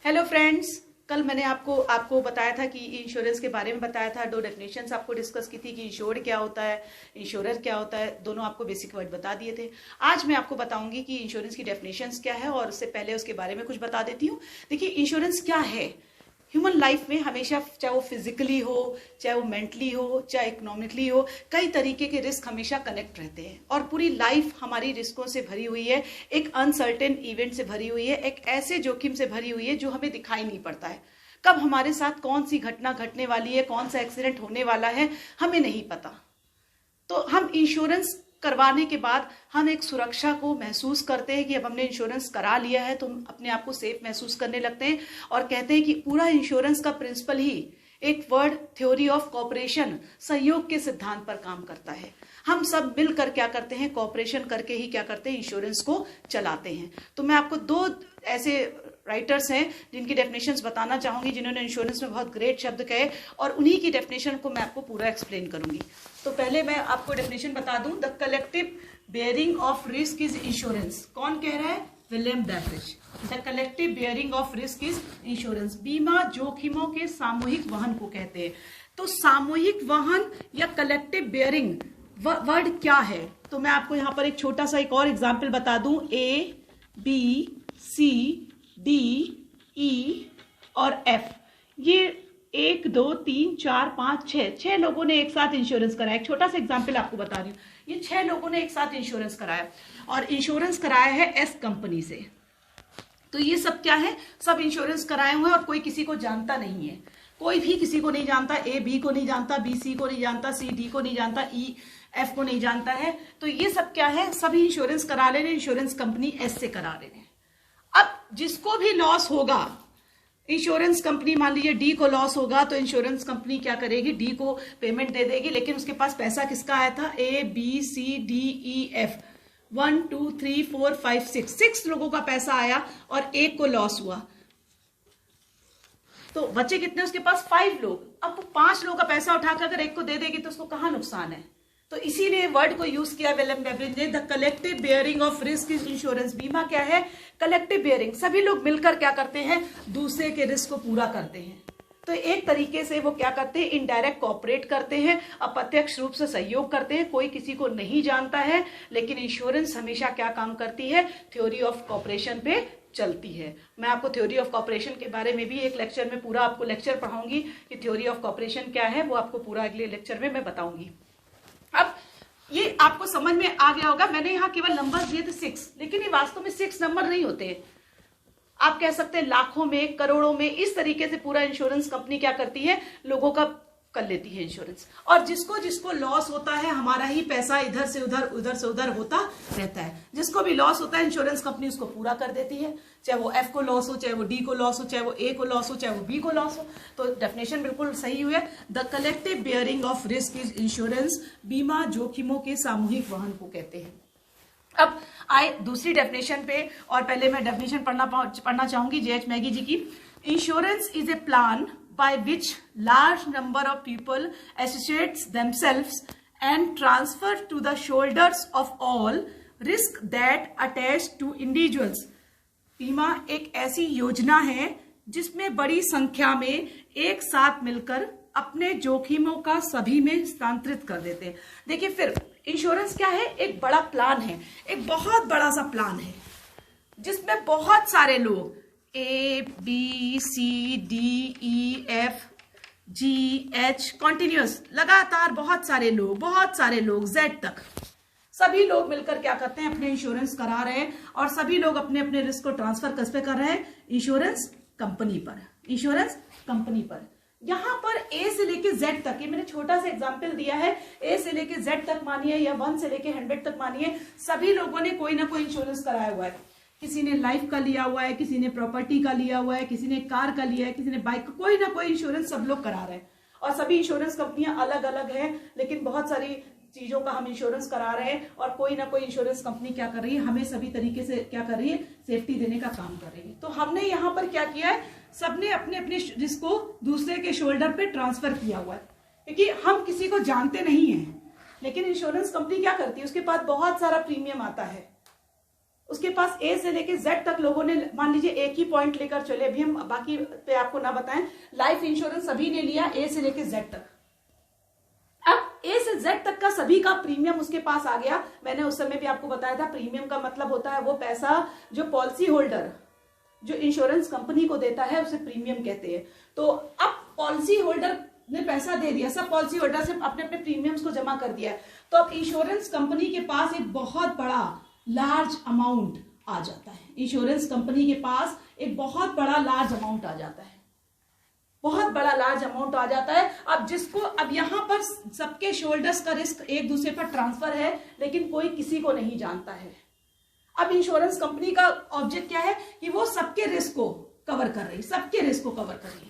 Hello friends, कल मैंने आपको बताया था कि इंश्योरेंस के बारे में बताया था। दो डेफिनेशंस आपको डिस्कस की थी कि इंश्योर्ड क्या होता है, इंश्योरर क्या होता है। दोनों आपको बेसिक वर्ड बता दिए थे। आज मैं आपको बताऊंगी कि इंश्योरेंस की डेफिनेशंस क्या है, और उससे पहले उसके बारे में कुछ बता देती हूँ। देखिए, इंश्योरेंस क्या है। ह्यूमन लाइफ में हमेशा, चाहे वो फिजिकली हो, चाहे वो मेंटली हो, चाहे इकोनॉमिकली हो, कई तरीके के रिस्क हमेशा कनेक्ट रहते हैं और पूरी लाइफ हमारी रिस्कों से भरी हुई है, एक अनसर्टेन इवेंट से भरी हुई है, एक ऐसे जोखिम से भरी हुई है जो हमें दिखाई नहीं पड़ता है। कब हमारे साथ कौन सी घटना घटने वाली है, कौन सा एक्सीडेंट होने वाला है, हमें नहीं पता। तो हम इंश्योरेंस करवाने के बाद हम एक सुरक्षा को महसूस करते हैं कि अब हमने इंश्योरेंस करा लिया है तो हम अपने आप को सेफ महसूस करने लगते हैं और कहते हैं कि पूरा इंश्योरेंस का प्रिंसिपल ही एक वर्ड थ्योरी ऑफ कॉपरेशन, सहयोग के सिद्धांत पर काम करता है। हम सब मिलकर क्या करते हैं, कॉपरेशन करके ही क्या करते हैं, इंश्योरेंस को चलाते हैं। तो मैं आपको दो ऐसे राइटर्स हैं जिनकी डेफिनेशंस बताना चाहूंगी, जिन्होंने इंश्योरेंस में बहुत ग्रेट शब्द कहे, और उन्हीं की डेफिनेशन को मैं आपको पूरा एक्सप्लेन करूंगी। तो पहले मैं आपको डेफिनेशन बता दूं। The collective bearing of risk is insurance. कौन कह रहा है? William beverage. The collective bearing of risk is insurance. बीमा जोखिमों के सामूहिक वहन को कहते हैं। तो सामूहिक वहन या कलेक्टिव बेयरिंग वर्ड क्या है? तो मैं आपको यहां पर एक छोटा सा एक और एग्जाम्पल बता दूं। ए, बी, सी, डी, ई और एफ, ये 1 2 3 4 5 6 लोगों ने एक साथ इंश्योरेंस कराया। एक छोटा सा एग्जाम्पल आपको बता रही हूँ। ये 6 लोगों ने एक साथ इंश्योरेंस कराया और इंश्योरेंस कराया है एस कंपनी से। तो ये सब क्या है? सब इंश्योरेंस कराए हुए हैं और कोई किसी को जानता नहीं है। कोई भी किसी को नहीं जानता। ए बी को नहीं जानता, बी सी को नहीं जानता, सी डी को नहीं जानता, ई एफ को नहीं जानता है। तो ये सब क्या है? सभी इंश्योरेंस करा ले रहे, इंश्योरेंस कंपनी एस से करा रहे हैं। अब जिसको भी लॉस होगा, इंश्योरेंस कंपनी, मान लीजिए डी को लॉस होगा तो इंश्योरेंस कंपनी क्या करेगी? डी को पेमेंट दे देगी। लेकिन उसके पास पैसा किसका आया था? A B C D E F, 1 2 3 4 5 6 लोगों का पैसा आया और एक को लॉस हुआ। तो बचे कितने उसके पास? 5 लोग। अब वो 5 लोगों का पैसा उठाकर अगर एक को दे देगी तो उसको कहां नुकसान है? तो इसीलिए वर्ड को यूज किया विलियम बेवरेज ने, the collective bearing of risk is insurance. बीमा क्या है? Collective bearing. सभी लोग मिलकर क्या करते हैं? दूसरे के रिस्क को पूरा करते हैं। तो एक तरीके से वो क्या करते हैं? इनडायरेक्ट कॉपरेट करते हैं, अप्रत्यक्ष रूप से सहयोग करते हैं। कोई किसी को नहीं जानता है, लेकिन इंश्योरेंस हमेशा क्या काम करती है? थ्योरी ऑफ कॉपरेशन पे चलती है। मैं आपको थ्योरी ऑफ कॉपरेशन के बारे में भी एक लेक्चर में पूरा आपको लेक्चर पढ़ाऊंगी कि थ्योरी ऑफ कॉपरेशन क्या है। वो आपको पूरा अगले लेक्चर में मैं बताऊंगी। अब ये आपको समझ में आ गया होगा। मैंने यहाँ केवल नंबर दिए थे 6, लेकिन ये वास्तव में 6 नंबर नहीं होते। आप कह सकते हैं लाखों में, करोड़ों में। इस तरीके से पूरा इंश्योरेंस कंपनी क्या करती है? लोगों का कर लेती है इंश्योरेंस। और जिसको जिसको लॉस होता है, हमारा ही पैसा इधर से उधर, उधर से उधर होता रहता है। जिसको भी लॉस होता है, इंश्योरेंस कंपनी उसको पूरा कर देती है। चाहे वो एफ को लॉस हो, चाहे वो डी को लॉस हो, चाहे वो ए को लॉस हो, चाहे वो बी को लॉस हो। तो डेफिनेशन बिल्कुल सही हुई है। The collective bearing of risk is insurance. बीमा जोखिमों के सामूहिक वहन को कहते हैं। अब आए दूसरी डेफिनेशन पे, और पहले मैं डेफिनेशन पढ़ना चाहूंगी जे एच मैगी जी की। Insurance is a plan by which large number of people associates themselves and transfer to the shoulders of all risk that attach to individuals। बीमा एक ऐसी योजना है जिसमें बड़ी संख्या में एक साथ मिलकर अपने जोखिमों का सभी में स्थानांतरित कर देते हैं। देखिए, फिर इंश्योरेंस क्या है? एक बड़ा प्लान है, एक बहुत बड़ा सा प्लान है जिसमें बहुत सारे लोग, A B C D E F G H, continuous, लगातार बहुत सारे लोग जेड तक, सभी लोग मिलकर क्या करते हैं? अपने इंश्योरेंस करा रहे हैं और सभी लोग अपने अपने रिस्क को ट्रांसफर किस पे कर रहे हैं? इंश्योरेंस कंपनी पर। इंश्योरेंस कंपनी पर। यहां पर ए से लेके जेड तक, ये मैंने छोटा सा एग्जांपल दिया है। ए से लेके जेड तक मानिए या 1 से लेके 100 तक मानिए, सभी लोगों ने कोई ना कोई इंश्योरेंस कराया हुआ है। किसी ने लाइफ का लिया हुआ है, किसी ने प्रॉपर्टी का लिया हुआ है, किसी ने कार का लिया है, किसी ने बाइक का, कोई ना कोई इंश्योरेंस सब लोग करा रहे हैं। और सभी इंश्योरेंस कंपनियां अलग अलग हैं, लेकिन बहुत सारी चीजों का हम इंश्योरेंस करा रहे हैं। और कोई ना कोई इंश्योरेंस कंपनी क्या कर रही है? हमें सभी तरीके से क्या कर रही है? सेफ्टी देने का काम कर रही है। तो हमने यहाँ पर क्या किया है? सबने अपने अपने रिस्क को दूसरे के शोल्डर पे ट्रांसफर किया हुआ है, क्योंकि हम किसी को जानते नहीं है। लेकिन इंश्योरेंस कंपनी क्या करती है? उसके पास बहुत सारा प्रीमियम आता है, उसके पास ए से लेके जेड तक लोगों ने, मान लीजिए एक ही पॉइंट लेकर चले, अभी हम बाकी पे आपको ना बताएं, लाइफ इंश्योरेंस सभी ने लिया ए से लेके जेड तक। अब ए से जेड तक का सभी का प्रीमियम उसके पास आ गया। मैंने उस समय भी आपको बताया था, प्रीमियम का मतलब होता है वो पैसा जो पॉलिसी होल्डर, जो इंश्योरेंस कंपनी को देता है, उसे प्रीमियम कहते हैं। तो अब पॉलिसी होल्डर ने पैसा दे दिया, सब पॉलिसी होल्डर से अपने अपने प्रीमियम्स को जमा कर दिया है, तो अब इंश्योरेंस कंपनी के पास एक बहुत बड़ा लार्ज अमाउंट आ जाता है। इंश्योरेंस कंपनी के पास एक बहुत बड़ा लार्ज अमाउंट आ जाता है, बहुत बड़ा लार्ज अमाउंट आ जाता है। अब जिसको, अब यहां पर सबके शोल्डर्स का रिस्क एक दूसरे पर ट्रांसफर है, लेकिन कोई किसी को नहीं जानता है। अब इंश्योरेंस कंपनी का ऑब्जेक्ट क्या है कि वो सबके रिस्क को कवर कर रही, सबके रिस्क को कवर कर रही।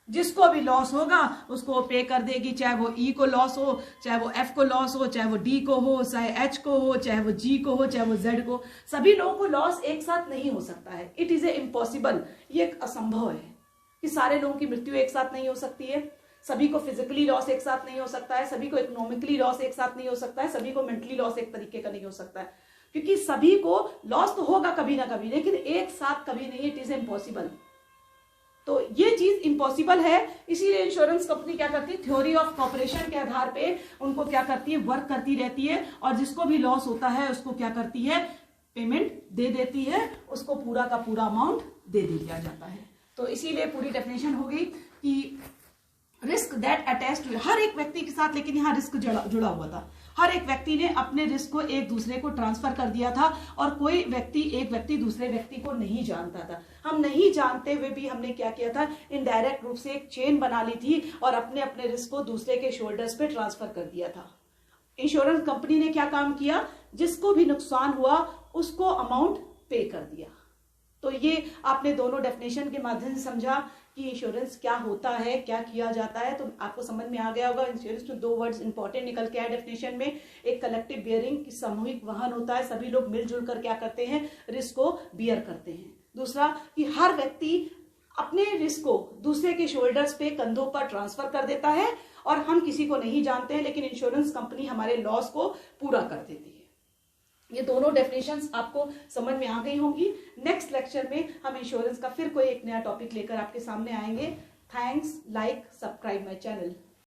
जिसको भी लॉस होगा उसको पे कर देगी, चाहे वो ई को लॉस हो, चाहे वो एफ को लॉस हो, चाहे वो डी को हो, चाहे एच को हो, चाहे वो जी को हो, चाहे वो जेड को। सभी लोगों को लॉस एक साथ नहीं हो सकता है। इट इज ए इम्पॉसिबल, ये एक असंभव है कि सारे लोगों की मृत्यु एक साथ नहीं हो सकती है, सभी को फिजिकली लॉस एक साथ नहीं हो सकता है, सभी को इकोनॉमिकली लॉस एक साथ नहीं हो सकता है, सभी को मेंटली लॉस एक तरीके का नहीं हो सकता है, क्योंकि सभी को लॉस तो होगा कभी ना कभी, लेकिन एक साथ कभी नहीं। It is impossible. तो ये चीज इम्पॉसिबल है, इसीलिए इंश्योरेंस कंपनी क्या करती है, थ्योरी ऑफ कॉपरेशन के आधार पे उनको क्या करती है, वर्क करती रहती है, और जिसको भी लॉस होता है उसको क्या करती है, पेमेंट दे देती है, उसको पूरा का पूरा अमाउंट दे दिया जाता है। तो इसीलिए पूरी डेफिनेशन हो गई कि रिस्क दैट अटैच टू, हर एक व्यक्ति के साथ, लेकिन यहाँ रिस्क जुड़ा हुआ था। हर एक व्यक्ति ने अपने रिस्क को एक दूसरे को ट्रांसफर कर दिया था, और कोई व्यक्ति, एक व्यक्ति दूसरे व्यक्ति को नहीं जानता था। हम नहीं जानते हुए भी हमने क्या किया था, इनडायरेक्ट रूप से एक चेन बना ली थी और अपने अपने रिस्क को दूसरे के शोल्डर्स पे ट्रांसफर कर दिया था। इंश्योरेंस कंपनी ने क्या काम किया, जिसको भी नुकसान हुआ उसको अमाउंट पे कर दिया। तो ये आपने दोनों डेफिनेशन के माध्यम से समझा कि इंश्योरेंस क्या होता है, क्या किया जाता है, तो आपको समझ में आ गया होगा। इंश्योरेंस तो दो वर्ड्स इंपॉर्टेंट निकल के आए डेफिनेशन में। एक कलेक्टिव बियरिंग की सामूहिक वहन होता है, सभी लोग मिलजुल कर क्या करते हैं, रिस्क को बियर करते हैं। दूसरा कि हर व्यक्ति अपने रिस्क को दूसरे के शोल्डर्स पे, कंधों पर ट्रांसफर कर देता है, और हम किसी को नहीं जानते हैं, लेकिन इंश्योरेंस कंपनी हमारे लॉस को पूरा कर देती है। ये दोनों डेफिनेशंस आपको समझ में आ गई होंगी। नेक्स्ट लेक्चर में हम इंश्योरेंस का फिर कोई एक नया टॉपिक लेकर आपके सामने आएंगे। Thanks, like, subscribe my channel.